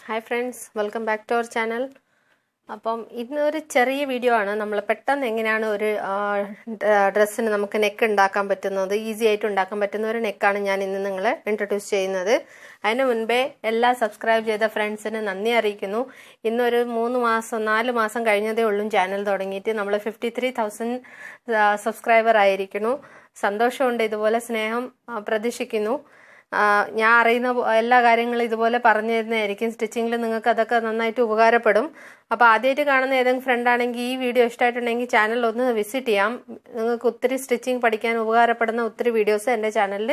Hi friends, welcome back to our channel. അപ്പം ഇന്നൊരു ചെറിയ വീഡിയോ ആണ്. നമ്മൾ പെട്ടെന്ന് എങ്ങനെയാണ് ഒരു ഡ്രസ്സിന് നമുക്ക് നെക്ക് ഉണ്ടാക്കാൻ പറ്റുന്നത്, ഈസി ആയിട്ട് ഉണ്ടാക്കാൻ പറ്റുന്ന ഒരു നെക്കാണ് ഞാൻ ഇന്ന് നിങ്ങളെ ഇൻട്രൊഡ്യൂസ് ചെയ്യുന്നത്. അതിന് മുൻപേ എല്ലാ സബ്സ്ക്രൈബ് ചെയ്ത ഫ്രണ്ട്സിന് നന്ദി അറിയിക്കുന്നു. ഇന്നൊരു 4 മാസം കഴിഞ്ഞതേ ഉള്ളൂ ചാനൽ തുടങ്ങിയിട്ട്. നമ്മൾ 53,000 സബ്സ്ക്രൈബർ ആയിരിക്കുന്നു. സന്തോഷമുണ്ട്, ഇതുപോലെ സ്നേഹം പ്രതീക്ഷിക്കുന്നു. ഞാൻ അറിയുന്ന എല്ലാ കാര്യങ്ങളും ഇതുപോലെ പറഞ്ഞു തരുന്നതായിരിക്കും. സ്റ്റിച്ചിങ്ങിൽ നിങ്ങൾക്ക് അതൊക്കെ നന്നായിട്ട് ഉപകാരപ്പെടും. അപ്പോൾ ആദ്യമായിട്ട് കാണുന്ന ഏതെങ്കിലും ഫ്രണ്ട് ആണെങ്കിൽ ഈ വീഡിയോ ഇഷ്ടമായിട്ടുണ്ടെങ്കിൽ ചാനൽ ഒന്ന് വിസിറ്റ് ചെയ്യാം. നിങ്ങൾക്ക് ഒത്തിരി സ്റ്റിച്ചിങ് പഠിക്കാൻ ഉപകാരപ്പെടുന്ന ഒത്തിരി വീഡിയോസ് എൻ്റെ ചാനലിൽ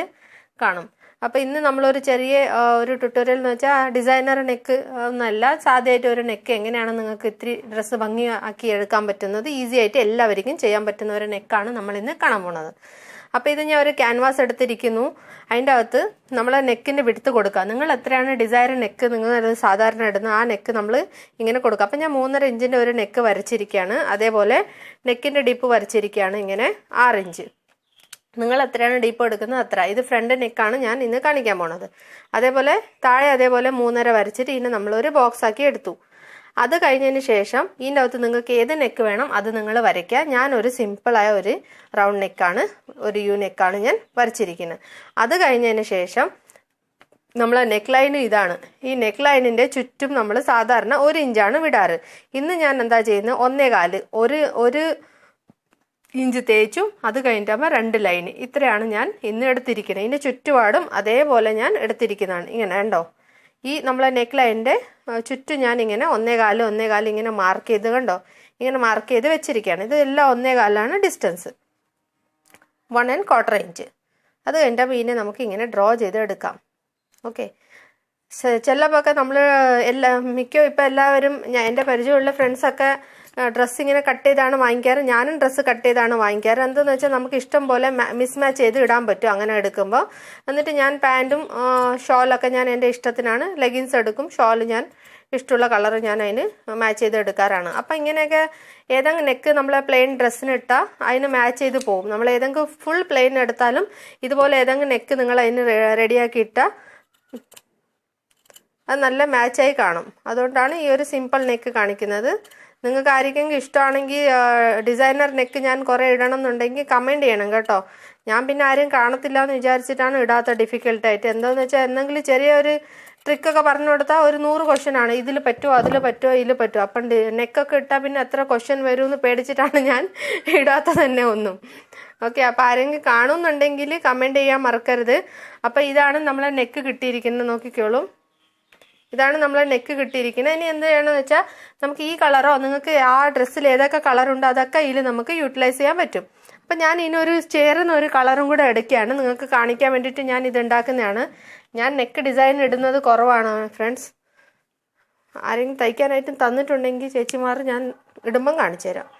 കാണും. അപ്പോൾ ഇന്ന് നമ്മളൊരു ചെറിയ ഒരു ട്യൂട്ടോറിയൽ എന്ന് വെച്ചാൽ ഡിസൈനർ നെക്ക് ഒന്നല്ല, സാധ്യമായിട്ട് ഒരു നെക്ക് എങ്ങനെയാണ് നിങ്ങൾക്ക് ഇത്തിരി ഡ്രസ്സ് ഭംഗിയാക്കി എടുക്കാൻ പറ്റുന്നത്, ഈസി ആയിട്ട് എല്ലാവർക്കും ചെയ്യാൻ പറ്റുന്ന ഒരു നെക്കാണ് നമ്മൾ ഇന്ന് കാണാൻ പോകുന്നത്. അപ്പോൾ ഇത് ഞാൻ ഒരു ക്യാൻവാസ് എടുത്തിരിക്കുന്നു. അതിൻ്റെ അകത്ത് നമ്മൾ നെക്കിൻ്റെ വിടുത്ത് കൊടുക്കുക. നിങ്ങൾ എത്രയാണ് ഡിസൈർ നെക്ക് നിങ്ങൾ സാധാരണ ഇടുന്ന ആ നെക്ക് നമ്മൾ ഇങ്ങനെ കൊടുക്കുക. അപ്പം ഞാൻ 3.5 ഇഞ്ചിൻ്റെ ഒരു നെക്ക് വരച്ചിരിക്കുകയാണ്. അതേപോലെ നെക്കിൻ്റെ ഡീപ്പ് വരച്ചിരിക്കുകയാണ് ഇങ്ങനെ 6 ഇഞ്ച്. നിങ്ങൾ എത്രയാണ് ഡീപ്പ് എടുക്കുന്നത് അത്ര. ഇത് ഫ്രണ്ട് നെക്കാണ് ഞാൻ ഇന്ന് കാണിക്കാൻ പോണത്. അതേപോലെ താഴെ അതേപോലെ 3.5 വരച്ചിട്ട് ഇതിനെ നമ്മളൊരു ബോക്സ് ആക്കി എടുത്തു. അത് കഴിഞ്ഞതിന് ശേഷം ഇതിൻ്റെ അകത്ത് നിങ്ങൾക്ക് ഏത് നെക്ക് വേണം അത് നിങ്ങൾ വരയ്ക്കുക. ഞാനൊരു സിമ്പിളായ ഒരു റൗണ്ട് നെക്കാണ്, ഒരു യു നെക്കാണ് ഞാൻ വരച്ചിരിക്കുന്നത്. അത് കഴിഞ്ഞതിന് ശേഷം നമ്മളെ നെക്ക് ലൈൻ ഇതാണ്. ഈ നെക്ക് ലൈനിൻ്റെ ചുറ്റും നമ്മൾ സാധാരണ 1 ഇഞ്ചാണ് വിടാറ്. ഇന്ന് ഞാൻ എന്താ ചെയ്യുന്നത്, 1.25 ഒരു ഇഞ്ച് തേച്ചും അത് കഴിഞ്ഞിട്ടാകുമ്പോൾ 2 ലൈന്, ഇത്രയാണ് ഞാൻ ഇന്ന് എടുത്തിരിക്കുന്നത്. ഇതിൻ്റെ ചുറ്റുപാടും അതേപോലെ ഞാൻ എടുത്തിരിക്കുന്നതാണ്. ഇങ്ങനെ കണ്ടോ, ഈ നമ്മളെ നെക്ക് ലൈനിൻ്റെ ചുറ്റും ഞാൻ ഇങ്ങനെ 1.25 ഇങ്ങനെ മാർക്ക് ചെയ്ത് കണ്ടോ, ഇങ്ങനെ മാർക്ക് ചെയ്ത് വെച്ചിരിക്കുകയാണ്. ഇത് എല്ലാം 1.25 ഡിസ്റ്റൻസ്, 1¼ ഇഞ്ച്. അത് കഴിഞ്ഞാൽ പിന്നെ നമുക്ക് ഇങ്ങനെ ഡ്രോ ചെയ്ത് എടുക്കാം. ഓക്കെ, ചിലപ്പോൾ നമ്മൾ ഇപ്പം എല്ലാവരും എൻ്റെ പരിചയമുള്ള ഫ്രണ്ട്സൊക്കെ ഡ്രസ്സ് ഇങ്ങനെ കട്ട് ചെയ്താണ് വാങ്ങിക്കാറ്. ഞാനും ഡ്രസ്സ് കട്ട് ചെയ്താണ് വാങ്ങിക്കാറ്. എന്താണെന്ന് വെച്ചാൽ നമുക്ക് ഇഷ്ടം പോലെ മിസ്മാച്ച് ചെയ്ത് ഇടാൻ പറ്റും അങ്ങനെ എടുക്കുമ്പോൾ. എന്നിട്ട് ഞാൻ പാൻറ്റും ഷോളൊക്കെ ഞാൻ എൻ്റെ ഇഷ്ടത്തിനാണ്, ലെഗിൻസ് എടുക്കും, ഷോൾ ഞാൻ ഇഷ്ടമുള്ള കളർ ഞാൻ അതിന് മാച്ച് ചെയ്ത് എടുക്കാറാണ്. അപ്പം ഇങ്ങനെയൊക്കെ ഏതെങ്കിലും നെക്ക് നമ്മളെ പ്ലെയിൻ ഡ്രസ്സിന് ഇട്ടാൽ അതിന് മാച്ച് ചെയ്ത് പോകും. നമ്മൾ ഏതെങ്കിലും ഫുൾ പ്ലെയിൻ എടുത്താലും ഇതുപോലെ ഏതെങ്കിലും നെക്ക് നിങ്ങൾ അതിന് റെഡിയാക്കി ഇട്ടാൽ അത് നല്ല മാച്ചായി കാണും. അതുകൊണ്ടാണ് ഈ ഒരു സിമ്പിൾ നെക്ക് കാണിക്കുന്നത്. നിങ്ങൾക്ക് ആർക്കെങ്കിലും ഇഷ്ടമാണെങ്കിൽ ഡിസൈനർ നെക്ക് ഞാൻ കുറേ ഇടണം എന്നുണ്ടെങ്കിൽ കമൻറ്റ് ചെയ്യണം കേട്ടോ. ഞാൻ പിന്നെ ആരും കാണത്തില്ല എന്ന് വിചാരിച്ചിട്ടാണ് ഇടാത്ത ഡിഫിക്കൽട്ടായിട്ട്. എന്താണെന്ന് വെച്ചാൽ എന്തെങ്കിലും ചെറിയൊരു ട്രിക്കൊക്കെ പറഞ്ഞു കൊടുത്താൽ ഒരു 100 ക്വസ്റ്റ്യനാണ്. ഇതിൽ പറ്റുമോ, അതിൽ പറ്റുമോ, ഇതിൽ പറ്റുമോ. അപ്പം നെക്കൊക്കെ ഇട്ടാൽ പിന്നെ എത്ര ക്വസ്റ്റ്യൻ വരുമെന്ന് പേടിച്ചിട്ടാണ് ഞാൻ ഇടാത്ത തന്നെ ഒന്നും. ഓക്കെ, അപ്പോൾ ആരെങ്കിലും കാണുന്നുണ്ടെങ്കിൽ കമൻറ്റ് ചെയ്യാൻ മറക്കരുത്. അപ്പോൾ ഇതാണ് നമ്മളെ നെക്ക് കിട്ടിയിരിക്കുന്നത്, നോക്കിക്കോളും. ഇതാണ് നമ്മളെ നെക്ക് കിട്ടിയിരിക്കുന്നത്. ഇനി എന്ത് ചെയ്യണമെന്ന് വെച്ചാൽ നമുക്ക് ഈ കളറോ നിങ്ങൾക്ക് ആ ഡ്രസ്സിൽ ഏതൊക്കെ കളറുണ്ടോ അതൊക്കെ ഇതിൽ നമുക്ക് യൂട്ടിലൈസ് ചെയ്യാൻ പറ്റും. അപ്പം ഞാൻ ഇതിനൊരു ചേർന്ന ഒരു കളറും കൂടെ എടുക്കുകയാണ് നിങ്ങൾക്ക് കാണിക്കാൻ വേണ്ടിയിട്ട് ഞാൻ ഇത് ഉണ്ടാക്കുന്നതാണ്. ഞാൻ നെക്ക് ഡിസൈൻ ഇടുന്നത് കുറവാണ് ഫ്രണ്ട്സ്. ആരെങ്കിലും തയ്ക്കാനായിട്ടും തന്നിട്ടുണ്ടെങ്കിൽ ചേച്ചിമാർ ഞാൻ ഇടുമ്പം കാണിച്ചു തരാം.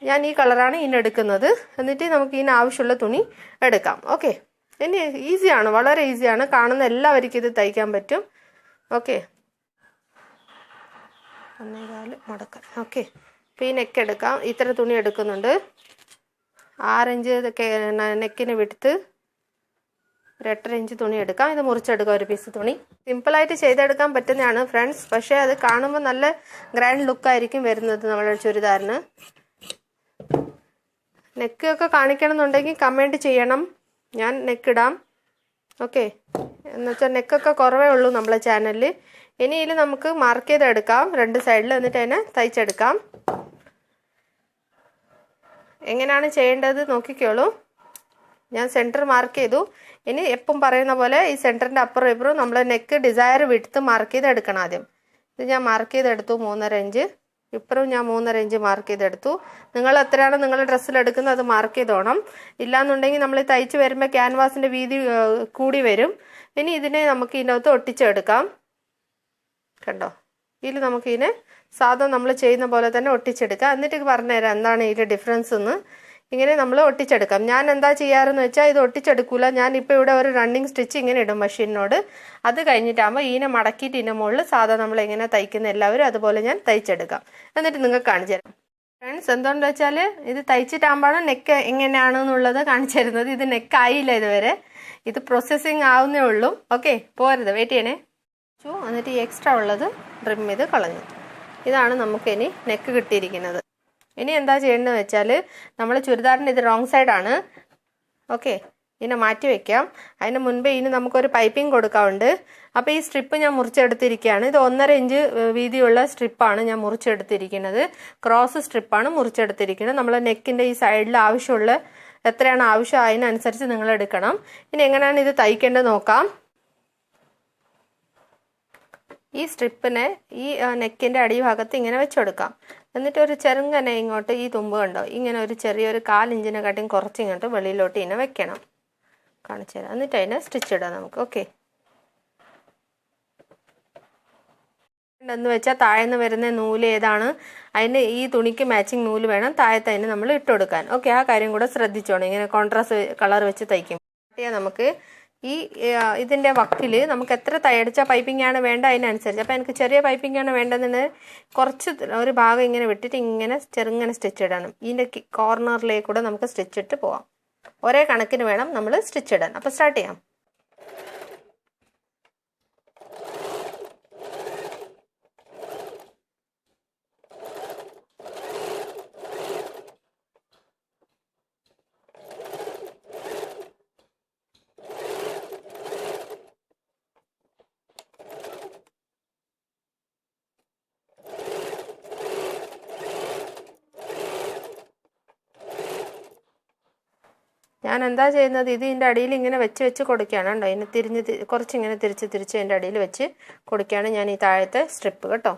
ഞാൻ ഈ കളറാണ് ഇതിനെടുക്കുന്നത്. എന്നിട്ട് നമുക്ക് ഇതിന് ആവശ്യമുള്ള തുണി എടുക്കാം. ഓക്കെ, ഇനി ഈസിയാണ്, വളരെ ഈസിയാണ്. കാണുന്ന എല്ലാവർക്കും ഇത് തയ്ക്കാൻ പറ്റും. ഓക്കെ, 1.25 മടക്കാൻ. ഓക്കെ, അപ്പോൾ ഈ നെക്ക് എടുക്കാം. ഇത്ര തുണി എടുക്കുന്നുണ്ട്. 6 ഇഞ്ച് നെക്കിന് വിടുത്ത്, 1.5 ഇഞ്ച് തുണി എടുക്കാം. ഇത് മുറിച്ചെടുക്കാം, ഒരു പീസ് തുണി. സിമ്പിളായിട്ട് ചെയ്തെടുക്കാൻ പറ്റുന്നതാണ് ഫ്രണ്ട്സ്. പക്ഷേ അത് കാണുമ്പോൾ നല്ല ഗ്രാൻഡ് ലുക്കായിരിക്കും വരുന്നത് നമ്മുടെ ചുരിദാറിന്. നെക്കൊക്കെ കാണിക്കണം എന്നുണ്ടെങ്കിൽ കമൻറ്റ് ചെയ്യണം, ഞാൻ നെക്കിടാം. ഓക്കെ, എന്നുവെച്ചാൽ നെക്കൊക്കെ കുറവേ ഉള്ളൂ നമ്മളെ ചാനലിൽ. ഇനി ഇതിൽ നമുക്ക് മാർക്ക് ചെയ്തെടുക്കാം 2 സൈഡിൽ, എന്നിട്ട് അതിനെ തയ്ച്ചെടുക്കാം. എങ്ങനെയാണ് ചെയ്യേണ്ടത് നോക്കിക്കോളൂ. ഞാൻ സെൻറ്റർ മാർക്ക് ചെയ്തു. ഇനി എപ്പം പറയുന്ന പോലെ ഈ സെൻറ്ററിൻ്റെ അപ്പുറം ഇപ്പുറം നമ്മൾ നെക്ക് ഡിസൈർ വിടുത്ത് മാർക്ക് ചെയ്തെടുക്കണം. ആദ്യം ഇത് ഞാൻ മാർക്ക് ചെയ്തെടുത്തു 3.5 ഇഞ്ച്. ഇപ്പുറം ഞാൻ 3.5 ഇഞ്ച് മാർക്ക് ചെയ്തെടുത്തു. നിങ്ങൾ എത്രയാണ് നിങ്ങളുടെ ഡ്രസ്സിൽ എടുക്കുന്നത് അത് മാർക്ക് ചെയ്തോണം. ഇല്ലാന്നുണ്ടെങ്കിൽ നമ്മൾ തയ്ച്ച് വരുമ്പോൾ ക്യാൻവാസിൻ്റെ വീതി കൂടി വരും. ഇനി ഇതിനെ നമുക്ക് ഇതിനകത്ത് ഒട്ടിച്ചെടുക്കാം. കണ്ടോ, ഇതിൽ നമുക്കിതിനെ സാധാ നമ്മൾ ചെയ്യുന്ന പോലെ തന്നെ ഒട്ടിച്ചെടുക്കാം. എന്നിട്ട് പറഞ്ഞുതരാം എന്താണ് ഇതിൻ്റെ ഡിഫറൻസ് എന്ന്. ഇങ്ങനെ നമ്മൾ ഒട്ടിച്ചെടുക്കാം. ഞാൻ എന്താ ചെയ്യാറെന്ന് വെച്ചാൽ ഇത് ഒട്ടിച്ചെടുക്കില്ല. ഞാനിപ്പോൾ ഇവിടെ ഒരു റണ്ണിങ് സ്റ്റിച്ച് ഇങ്ങനെ ഇടും മെഷീനോട്. അത് കഴിഞ്ഞിട്ടാകുമ്പോൾ ഇതിനെ മടക്കിയിട്ട് ഇതിൻ്റെ മുകളിൽ സാധാ നമ്മൾ എങ്ങനെ തയ്ക്കുന്ന എല്ലാവരും അതുപോലെ ഞാൻ തയ്ച്ചെടുക്കാം. എന്നിട്ട് നിങ്ങൾക്ക് കാണിച്ചു തരാം ഫ്രണ്ട്സ്. എന്തുകൊണ്ടെന്ന് വെച്ചാൽ ഇത് തയ്ച്ചിട്ടാകുമ്പോഴാണ് നെക്ക് എങ്ങനെയാണെന്നുള്ളത് കാണിച്ചു തരുന്നത്. ഇത് നെക്കായില്ല ഇതുവരെ, ഇത് പ്രോസസ്സിങ് ആവുന്നേ ഉള്ളൂ. ഓക്കെ, പോരുത്, വെയിറ്റ് ചെയ്യണേ. എന്നിട്ട് ഈ എക്സ്ട്രാ ഉള്ളത് ട്രിം ചെയ്ത് കളഞ്ഞു. ഇതാണ് നമുക്ക് ഇനി നെക്ക് കിട്ടിയിരിക്കുന്നത്. ഇനി എന്താ ചെയ്യേണ്ടതെന്ന് വെച്ചാൽ നമ്മൾ ചുരിദാറിൻ്റെ ഇത് റോങ് സൈഡാണ്. ഓക്കെ, ഇതിനെ മാറ്റി വയ്ക്കാം. അതിന് മുൻപേ ഇനി നമുക്കൊരു പൈപ്പിംഗ് കൊടുക്കാറുണ്ട്. അപ്പോൾ ഈ സ്ട്രിപ്പ് ഞാൻ മുറിച്ചെടുത്തിരിക്കുകയാണ്. ഇത് 1.5 ഇഞ്ച് വീതിയുള്ള സ്ട്രിപ്പാണ് ഞാൻ മുറിച്ചെടുത്തിരിക്കുന്നത്. ക്രോസ് സ്ട്രിപ്പാണ് മുറിച്ചെടുത്തിരിക്കുന്നത്. നമ്മൾ നെക്കിൻ്റെ ഈ സൈഡിൽ ആവശ്യമുള്ള എത്രയാണ് ആവശ്യം അതിനനുസരിച്ച് നിങ്ങൾ എടുക്കണം. ഇനി എങ്ങനെയാണ് ഇത് തയ്ക്കേണ്ടത് നോക്കാം. ഈ സ്ട്രിപ്പിനെ ഈ നെക്കിൻ്റെ അടിഭാഗത്ത് ഇങ്ങനെ വെച്ചെടുക്കാം. എന്നിട്ട് ഒരു ചെറുങ്ങനെ ഇങ്ങോട്ട് ഈ തുമ്പ് കണ്ടോ, ഇങ്ങനെ ഒരു ചെറിയൊരു 1/4 ഇഞ്ചിനെക്കാട്ടിയും കുറച്ച് ഇങ്ങോട്ട് വെളിയിലോട്ട് ഇതിനെ വെക്കണം. കാണിച്ചു തരാം. എന്നിട്ട് അതിനെ സ്റ്റിച്ച് ഇടാം നമുക്ക്. ഓക്കെ, എന്ന് വെച്ചാൽ താഴേന്ന് വരുന്ന നൂല് ഏതാണ്, അതിന് ഈ തുണിക്ക് മാച്ചിങ് നൂല് വേണം താഴത്തെ അതിന് നമ്മൾ ഇട്ട് കൊടുക്കാൻ. ഓക്കെ, ആ കാര്യം കൂടെ ശ്രദ്ധിച്ചോണം. ഇങ്ങനെ കോൺട്രാസ്റ്റ് കളർ വെച്ച് തയ്ക്കും. നമുക്ക് ഈ ഇതിൻ്റെ വക്കിൽ നമുക്ക് എത്ര തയ്യടിച്ച പൈപ്പിംഗ് ആണ് വേണ്ട അതിനനുസരിച്ച്. അപ്പോൾ എനിക്ക് ചെറിയ പൈപ്പിംഗ് ആണ് വേണ്ടതെന്നുണ്ടെങ്കിൽ കുറച്ച് ഒരു ഭാഗം ഇങ്ങനെ വിട്ടിട്ട് ഇങ്ങനെ ചെറുങ്ങനെ സ്റ്റിച്ച് ഇടണം. ഇതിൻ്റെ കോർണറിലേക്കൂടെ നമുക്ക് സ്റ്റിച്ച് ഇട്ട് പോവാം. ഒരേ കണക്കിന് വേണം നമ്മൾ സ്റ്റിച്ച് ഇടാൻ. അപ്പോൾ സ്റ്റാർട്ട് ചെയ്യാം. ഞാൻ എന്താ ചെയ്യുന്നത്, ഇത് ഇതിൻ്റെ അടിയിൽ ഇങ്ങനെ വെച്ച് കൊടുക്കുകയാണ്. കേട്ടോ, ഇതിന് തിരിഞ്ഞ് കുറച്ചിങ്ങനെ തിരിച്ച് അതിൻ്റെ അടിയിൽ വെച്ച് കൊടുക്കുകയാണ് ഞാൻ ഈ താഴത്തെ സ്ട്രിപ്പ്. കേട്ടോ,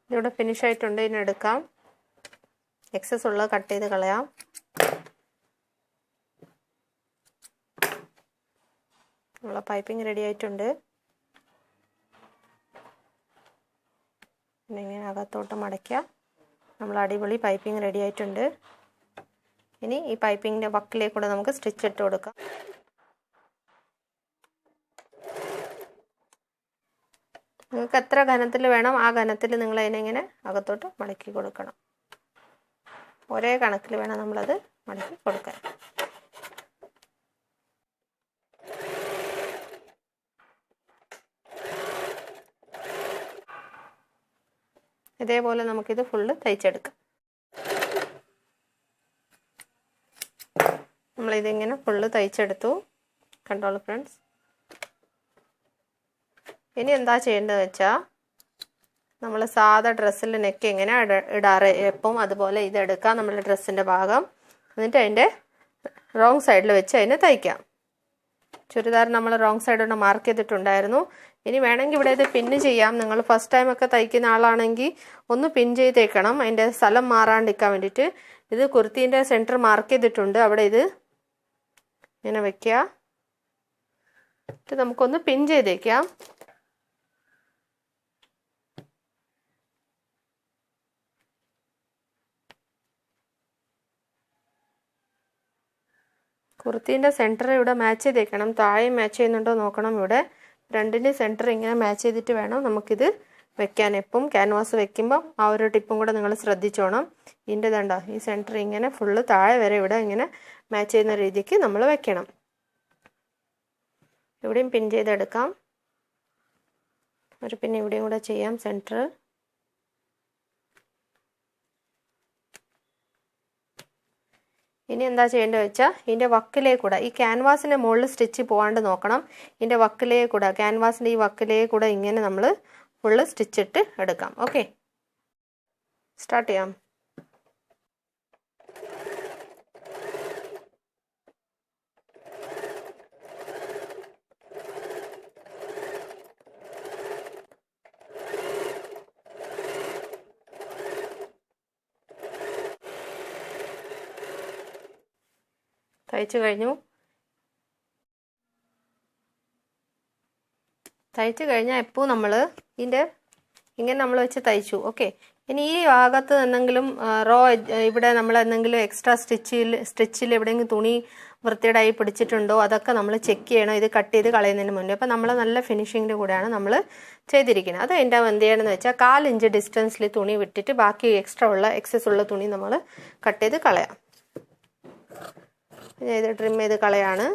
ഇതിവിടെ ഫിനിഷ് ആയിട്ടുണ്ട്. ഇതിനെടുക്കാം. എക്സസ് ഉള്ളത് കട്ട് ചെയ്ത് കളയാം. നമ്മളെ പൈപ്പിംഗ് റെഡി ആയിട്ടുണ്ട്. പിന്നെ ഇങ്ങനെ അകത്തോട്ട് മടയ്ക്കാം. നമ്മൾ അടിപൊളി പൈപ്പിംഗ് റെഡി ആയിട്ടുണ്ട്. ഇനി ഈ പൈപ്പിങ്ങിൻ്റെ വക്കിലേക്കൂടെ നമുക്ക് സ്റ്റിച്ച് ഇട്ട് കൊടുക്കാം. നിങ്ങൾക്ക് എത്ര ഘനത്തിൽ വേണം ആ ഘനത്തിൽ നിങ്ങൾ അതിനെങ്ങനെ അകത്തോട്ട് മടക്കി കൊടുക്കണം. ഒരേ കണക്കിൽ വേണം നമ്മളത് മടക്കി കൊടുക്കാൻ. ഇതേപോലെ നമുക്കിത് ഫുള്ള് തയ്ച്ചെടുക്കാം. നമ്മളിതിങ്ങനെ ഫുള്ള് തയ്ച്ചെടുത്തു. കണ്ടോളൂ ഫ്രണ്ട്സ്. ഇനി എന്താ ചെയ്യേണ്ടതെന്ന് വെച്ചാൽ നമ്മൾ സാധാ ഡ്രസ്സിൽ നെക്ക് എങ്ങനെ ഇടാറ് എപ്പം അതുപോലെ ഇതെടുക്കാം നമ്മുടെ ഡ്രസ്സിൻ്റെ ഭാഗം. എന്നിട്ട് അതിൻ്റെ റോങ് സൈഡിൽ വെച്ച് അതിനെ തയ്ക്കാം. ചുരിദാർ നമ്മൾ റോങ് സൈഡ് കൊണ്ട് മാർക്ക് ചെയ്തിട്ടുണ്ടായിരുന്നു. ഇനി വേണമെങ്കിൽ ഇവിടെ ഇത് പിന്ന് ചെയ്യാം. നിങ്ങൾ ഫസ്റ്റ് ടൈം ഒക്കെ തയ്ക്കുന്ന ആളാണെങ്കിൽ ഒന്ന് പിൻ ചെയ്തേക്കണം, അതിൻ്റെ സ്ഥലം മാറാണ്ടിരിക്കാൻ വേണ്ടിയിട്ട്. ഇത് കുർത്തീൻ്റെ സെൻറ്റർ മാർക്ക് ചെയ്തിട്ടുണ്ട്. അവിടെ ഇത് ഇങ്ങനെ വെക്കുക. ഇത് നമുക്കൊന്ന് പിൻ ചെയ്തേക്കാം. കുർത്തീൻ്റെ സെൻറ്റർ ഇവിടെ മാച്ച് ചെയ്തേക്കണം. താഴെ മാച്ച് ചെയ്യുന്നുണ്ടോ നോക്കണം. ഇവിടെ രണ്ടിൻ്റെ സെൻറ്റർ ഇങ്ങനെ മാച്ച് ചെയ്തിട്ട് വേണം നമുക്കിത് വെക്കാൻ. എപ്പം ക്യാൻവാസ് വെക്കുമ്പോൾ ആ ഒരു ടിപ്പും കൂടെ നിങ്ങൾ ശ്രദ്ധിച്ചോണം. ഇതിൻ്റെ ഇതുണ്ടോ, ഈ സെൻറ്റർ ഇങ്ങനെ ഫുള്ള് താഴെ വരെ ഇവിടെ ഇങ്ങനെ മാച്ച് ചെയ്യുന്ന രീതിക്ക് നമ്മൾ വെക്കണം. ഇവിടെയും പിൻ ചെയ്തെടുക്കാം. ഒരു പിന്നെ ഇവിടെയും കൂടെ ചെയ്യാം സെൻറ്റർ. ഇനി എന്താ ചെയ്യേണ്ടത് വെച്ചാൽ ഇതിൻ്റെ വക്കിലേക്കൂടെ ഈ ക്യാൻവാസിൻ്റെ മുകളിൽ സ്റ്റിച്ച് പോകാണ്ട് നോക്കണം. ഇതിൻ്റെ വക്കിലേക്കൂടെ ക്യാൻവാസിൻ്റെ ഈ വക്കിലേക്കൂടെ ഇങ്ങനെ നമ്മൾ ഫുള്ള് സ്റ്റിച്ചിട്ട് എടുക്കാം. ഓക്കെ, സ്റ്റാർട്ട് ചെയ്യാം. തയ്ച്ചു കഴിഞ്ഞു. തയ്ച്ചു കഴിഞ്ഞാൽ എപ്പോൾ നമ്മൾ ഇതിൻ്റെ ഇങ്ങനെ നമ്മൾ വെച്ച് തയ്ച്ചു. ഓക്കെ, ഇനി ഈ ഭാഗത്ത് എന്തെങ്കിലും റോ ഇവിടെ നമ്മൾ എന്തെങ്കിലും എക്സ്ട്രാ സ്റ്റിച്ചിൽ എവിടെയെങ്കിലും തുണി വൃത്തിയേടായി പിടിച്ചിട്ടുണ്ടോ അതൊക്കെ നമ്മൾ ചെക്ക് ചെയ്യണം ഇത് കട്ട് ചെയ്ത് കളയുന്നതിന് മുന്നേ. അപ്പോൾ നമ്മൾ നല്ല ഫിനിഷിങ്ങിൻ്റെ കൂടെയാണ് നമ്മൾ ചെയ്തിരിക്കുന്നത്. അത് അതിൻ്റെ എന്ത് ചെയ്യണമെന്ന് വെച്ചാൽ 1/4 ഇഞ്ച് ഡിസ്റ്റൻസിൽ തുണി വിട്ടിട്ട് ബാക്കി എക്സസ് ഉള്ള തുണി നമ്മൾ കട്ട് ചെയ്ത് കളയാം. ഇത് ട്രിം ചെയ്ത് കളയാണ്.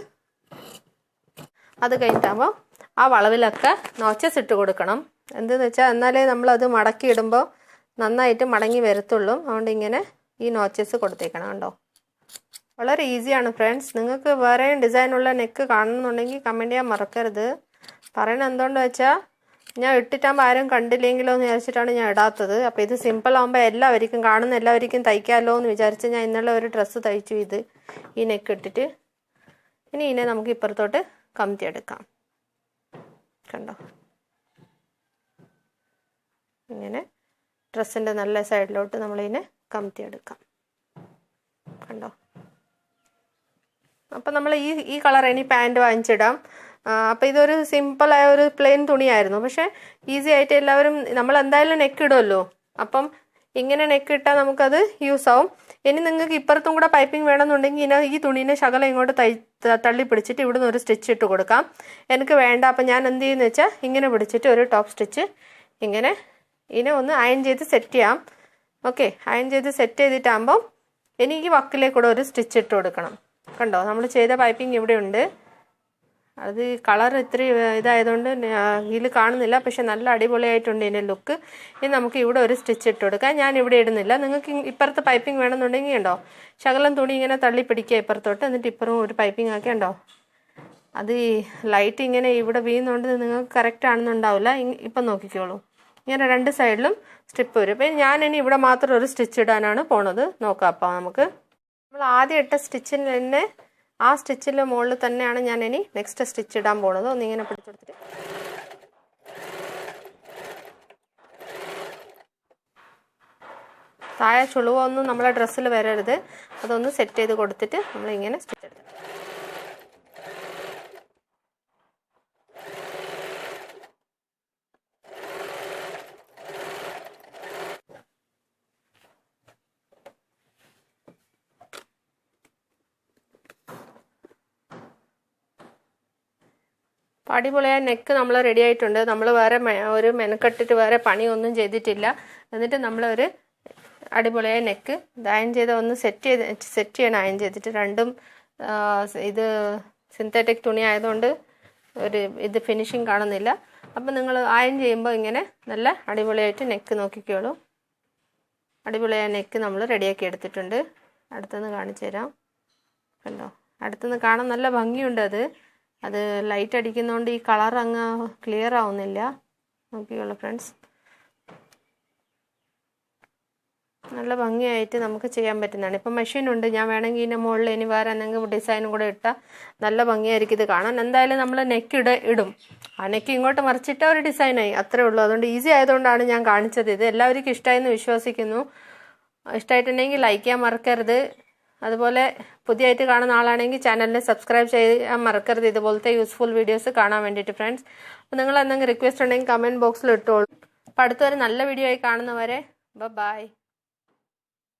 അത് കഴിഞ്ഞിട്ടാകുമ്പോൾ ആ വളവിലൊക്കെ നോച്ചസ് ഇട്ട് കൊടുക്കണം. എന്തെന്ന് വെച്ചാൽ എന്നാലേ നമ്മളത് മടക്കി ഇടുമ്പോൾ നന്നായിട്ട് മടങ്ങി വരത്തുള്ളൂ. അതുകൊണ്ട് ഇങ്ങനെ ഈ നോച്ചസ് കൊടുത്തേക്കണം. കണ്ടോ, വളരെ ഈസിയാണ് ഫ്രണ്ട്സ്. നിങ്ങൾക്ക് വേറെ ഡിസൈനുള്ള നെക്ക് കാണുന്നുണ്ടെങ്കിൽ കമൻറ്റ് ചെയ്യാൻ മറക്കരുത്. പറയണത് എന്തുകൊണ്ട് വെച്ചാൽ ഞാൻ ഇട്ടിട്ടാകുമ്പോൾ ആരും കണ്ടില്ലെങ്കിലോ എന്ന് വിചാരിച്ചിട്ടാണ് ഞാൻ ഇടാത്തത്. അപ്പോൾ ഇത് സിമ്പിൾ ആകുമ്പോൾ എല്ലാവർക്കും കാണുന്ന എല്ലാവർക്കും തയ്ക്കാമല്ലോ എന്ന് വിചാരിച്ച് ഞാൻ ഇന്നലെ ഒരു ഡ്രസ്സ് തയ്ച്ചു ഇത് ഈ നെക്ക് ഇട്ടിട്ട്. ഇനി ഇതിനെ നമുക്ക് ഇപ്പുറത്തോട്ട് കമത്തിയെടുക്കാം. കണ്ടോ, ഇങ്ങനെ ഡ്രസ്സിൻ്റെ നല്ല സൈഡിലോട്ട് നമ്മളിതിനെ കമത്തിയെടുക്കാം. കണ്ടോ, അപ്പം നമ്മൾ ഈ കളർ ഇനി പാൻറ്റ് വാങ്ങിച്ചിടാം. അപ്പോൾ ഇതൊരു സിമ്പിളായ ഒരു പ്ലെയിൻ തുണിയായിരുന്നു. പക്ഷേ ഈസി ആയിട്ട് എല്ലാവരും നമ്മൾ എന്തായാലും നെക്ക് ഇടുമല്ലോ. അപ്പം ഇങ്ങനെ നെക്ക് ഇട്ടാൽ നമുക്കത് യൂസ് ആവും. ഇനി നിങ്ങൾക്ക് ഇപ്പുറത്തും കൂടെ പൈപ്പിംഗ് വേണമെന്നുണ്ടെങ്കിൽ ഈ തുണീനെ ശകലം ഇങ്ങോട്ട് തള്ളി പിടിച്ചിട്ട് ഇവിടുന്ന് ഒരു സ്റ്റിച്ച് ഇട്ട് കൊടുക്കാം. എനിക്ക് വേണ്ട. അപ്പം ഞാൻ എന്ത് ചെയ്യുന്ന വെച്ചാൽ ഇങ്ങനെ പിടിച്ചിട്ട് ഒരു ടോപ്പ് സ്റ്റിച്ച് ഇങ്ങനെ ഇതിനെ ഒന്ന് അയൺ ചെയ്ത് സെറ്റ് ചെയ്യാം. ഓക്കെ, അയൺ ചെയ്ത് സെറ്റ് ചെയ്തിട്ടാകുമ്പം ഇനി ഈ വക്കിലേക്കൂടെ ഒരു സ്റ്റിച്ച് ഇട്ട് കൊടുക്കണം. കണ്ടോ, നമ്മൾ ചെയ്ത പൈപ്പിംഗ് ഇവിടെ ഉണ്ട്. അത് കളർ ഇത്തിരി ഇതായതുകൊണ്ട് ഇതിൽ കാണുന്നില്ല. പക്ഷെ നല്ല അടിപൊളിയായിട്ടുണ്ട് ഇതിൻ്റെ ലുക്ക്. ഇനി നമുക്ക് ഇവിടെ ഒരു സ്റ്റിച്ച് ഇട്ട് കൊടുക്കാം. ഞാൻ ഇവിടെ ഇടുന്നില്ല. നിങ്ങൾക്ക് ഇപ്പുറത്ത് പൈപ്പിംഗ് വേണമെന്നുണ്ടെങ്കിൽ ഉണ്ടോ ശകലം തുണി ഇങ്ങനെ തള്ളി പിടിക്കുക ഇപ്പുറത്തോട്ട്. എന്നിട്ട് ഇപ്പുറം ഒരു പൈപ്പിംഗ് ആക്കി ഉണ്ടോ. അത് ലൈറ്റ് ഇങ്ങനെ ഇവിടെ വീഴുന്നതുകൊണ്ട് നിങ്ങൾക്ക് കറക്റ്റ് ആണെന്നുണ്ടാവില്ല. ഇപ്പം നോക്കിക്കോളൂ, ഇങ്ങനെ രണ്ട് സൈഡിലും സ്ട്രിപ്പ് വരും. അപ്പം ഞാനിനി ഇവിടെ മാത്രം ഒരു സ്റ്റിച്ച് ഇടാനാണ് പോണത്. നോക്കാം. അപ്പോൾ നമുക്ക് നമ്മൾ ആദ്യം ഇട്ട സ്റ്റിച്ചിൽ തന്നെ ആ സ്റ്റിച്ചിൻ്റെ മുകളിൽ തന്നെയാണ് ഞാൻ ഇനി നെക്സ്റ്റ് സ്റ്റിച്ച് ഇടാൻ പോണത്. ഒന്നിങ്ങനെ പിടിച്ചെടുത്തിട്ട് താഴെ ചുളിവൊന്നും നമ്മളെ ഡ്രസ്സിൽ വരരുത്. അതൊന്ന് സെറ്റ് ചെയ്ത് കൊടുത്തിട്ട് നമ്മളിങ്ങനെ സ്റ്റിച്ച് എടുത്ത് അടിപൊളിയായ നെക്ക് നമ്മൾ റെഡി ആയിട്ടുണ്ട്. നമ്മൾ വേറെ ഒരു മെനക്കെട്ടിട്ട് വേറെ പണിയൊന്നും ചെയ്തിട്ടില്ല. എന്നിട്ട് നമ്മളൊരു അടിപൊളിയായ നെക്ക് അയൺ ചെയ്ത് ഒന്ന് സെറ്റ് ചെയ്യണം. അയൺ ചെയ്തിട്ട് രണ്ടും ഇത് സിന്തറ്റിക് തുണി ആയതുകൊണ്ട് ഇത് ഫിനിഷിങ് കാണുന്നില്ല. അപ്പം നിങ്ങൾ അയൺ ചെയ്യുമ്പോൾ ഇങ്ങനെ നല്ല അടിപൊളിയായിട്ട് നെക്ക് നോക്കിക്കോളൂ. അടിപൊളിയായ നെക്ക് നമ്മൾ റെഡിയാക്കി എടുത്തിട്ടുണ്ട്. അടുത്തുനിന്ന് കാണിച്ചു തരാം. കണ്ടോ, അടുത്തുനിന്ന് കാണാൻ നല്ല ഭംഗിയുണ്ട്. അത് ലൈറ്റ് അടിക്കുന്നതുകൊണ്ട് ഈ കളർ അങ്ങ് ക്ലിയർ ആവുന്നില്ല. നോക്കിക്കോളൂ ഫ്രണ്ട്സ്, നല്ല ഭംഗിയായിട്ട് നമുക്ക് ചെയ്യാൻ പറ്റുന്നതാണ്. ഇപ്പം മെഷീനുണ്ട്. ഞാൻ വേണമെങ്കിൽ ഇതിൻ്റെ മുകളിൽ ഇനി വേറെ എന്തെങ്കിലും ഡിസൈനും കൂടെ ഇട്ടാൽ നല്ല ഭംഗിയായിരിക്കും ഇത് കാണാൻ. എന്തായാലും നമ്മൾ നെക്ക് ഇടും. ആ നെക്ക് ഇങ്ങോട്ട് മറിച്ചിട്ട് ഒരു ഡിസൈനായി, അത്രേ ഉള്ളൂ. അതുകൊണ്ട് ഈസി ആയതുകൊണ്ടാണ് ഞാൻ കാണിച്ചത്. ഇത് എല്ലാവർക്കും ഇഷ്ടമായെന്ന് വിശ്വസിക്കുന്നു. ഇഷ്ടമായിട്ടുണ്ടെങ്കിൽ ലൈക്ക് ചെയ്യാൻ മറക്കരുത്. അതുപോലെ പുതിയതായിട്ട് കാണുന്ന ആളാണെങ്കിൽ ചാനലിനെ സബ്സ്ക്രൈബ് ചെയ്യാൻ മറക്കരുത്, ഇതുപോലത്തെ യൂസ്ഫുൾ വീഡിയോസ് കാണാൻ വേണ്ടിയിട്ട് ഫ്രണ്ട്സ്. അപ്പോൾ നിങ്ങൾ എന്തെങ്കിലും റിക്വസ്റ്റ് ഉണ്ടെങ്കിൽ കമൻറ്റ് ബോക്സിൽ ഇട്ടോളൂ. അപ്പോൾ അടുത്തൊരു നല്ല വീഡിയോ ആയി കാണുന്നവരെ ബൈ.